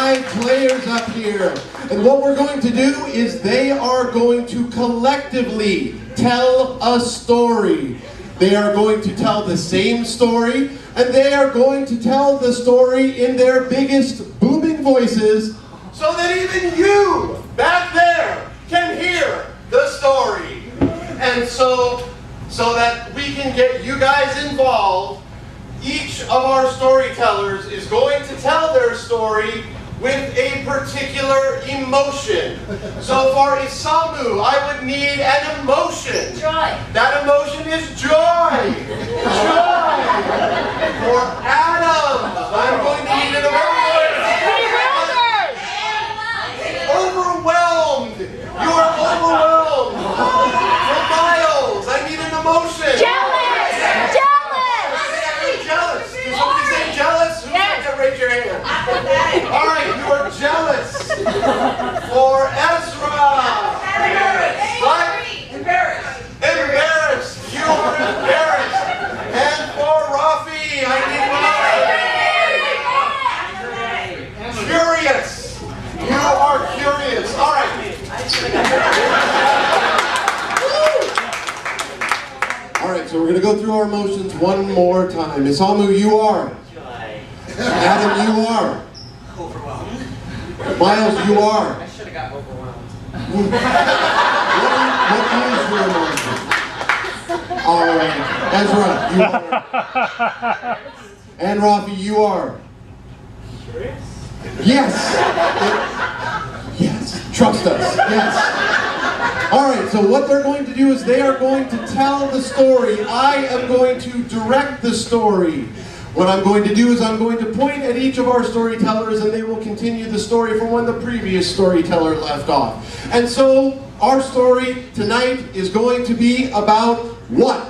5 players up here. And what we're going to do is they are going to collectively tell a story. They are going to tell the same story, and they are going to tell the story in their biggest booming voices so that even you back there can hear the story. And so that we can get you guys involved, each of our storytellers is going to tell their story with a particular emotion. So for Isamu, I would need an emotion. Joy. That emotion is joy. Joy. For Adam, I'm going to need an emotion. Overwhelmed. You are overwhelmed. For Miles, I need an emotion. Jealous. Jealous. Did somebody say jealous? Who said that? Raise your hand. All right, you are jealous. For Ezra. What? Embarrassed. You are embarrassed. And for Rafi, I need one. Curious. You are curious. All right. All right, so we're going to go through our emotions one more time. Isamu, you are. Joy. Adam, you are. Overwhelmed. Miles, you are. I should have got overwhelmed. What is your emotion? All right. Ezra, you are. And Rafi, you are. Curious? Yes. Yes. Trust us. Yes. All right, so what they're going to do is they are going to tell the story. I am going to direct the story. What I'm going to do is I'm going to point at each of our storytellers and they will continue the story from when the previous storyteller left off. And so our story tonight is going to be about what?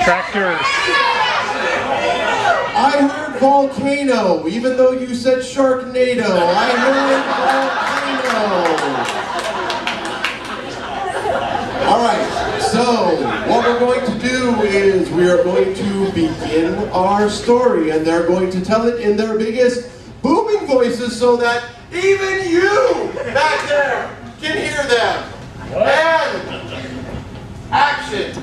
Tractors. I heard volcano, even though you said Sharknado. I heard volcano. All right, so what we're going to do is we are going to begin our story, and they're going to tell it in their biggest booming voices so that even you back there can hear them. And action.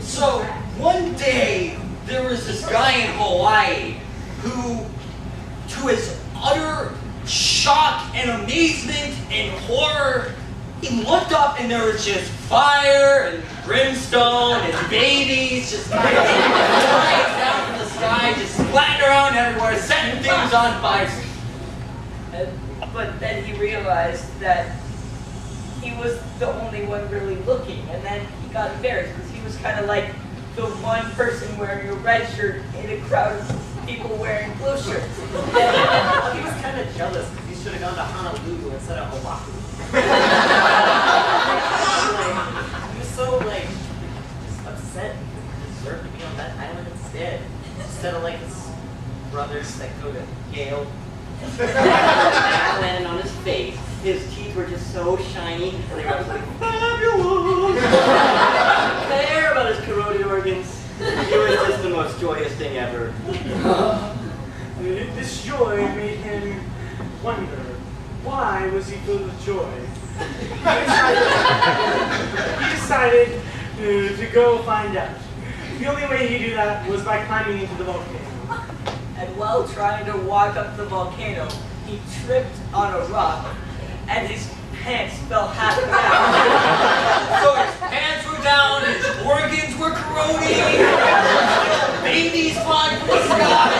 So, one day, there was this guy in Hawaii who, to his utter shock and amazement and horror, he looked up and there was just fire and brimstone and babies just flying down from the sky, just splatting around everywhere, setting things on fire. But then he realized that he was the only one really looking, and then he got embarrassed because he was kind of like the one person wearing a red shirt in a crowd of people wearing blue shirts. He was kind of jealous because he should have gone to Honolulu instead of Oahu. He was so just upset because he deserved to be on that island instead of his brothers that go to Yale. That landed on his face. His teeth were just so shiny, and they were absolutely fabulous. Care about his corroded organs. It was just the most joyous thing ever. This joy made him wonder, why was he filled with joy? He decided to go find out. The only way he could do that was by climbing into the volcano. And while trying to walk up the volcano, he tripped on a rock, and his pants fell half down. So his pants were down, his organs were corroding, babies flying from the sky.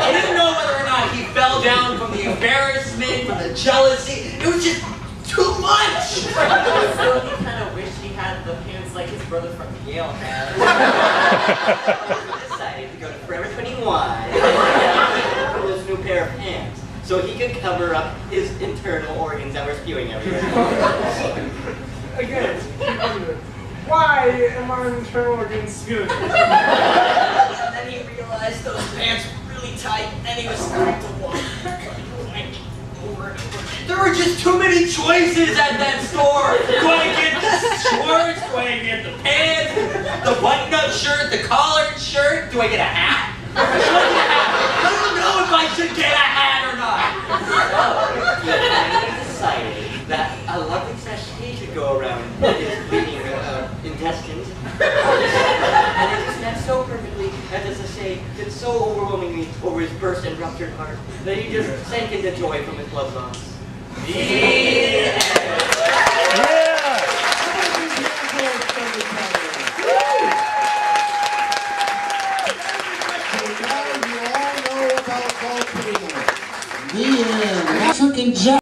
He didn't know whether or not he fell down from the embarrassment, from the jealousy. It was just too much. So he kind of wished he had the pants like his brother from Yale had. He decided to go to Forever 21 for this new pair of pants, so he could cover up his internal organs that were spewing everywhere. Again, he wondered, why am our internal organs spewing? And then he realized those pants were really tight, and he was starting to walk over and over. There were just too many choices at that store. Do I get the shorts? Do I get the pants? The button-up shirt? The collared shirt? Do I get a hat? I don't know if I should get a hat. intestines. And it just met so perfectly, and as I say, did so overwhelmingly over his burst and ruptured heart, that he just sank into joy from his blood loss. The end.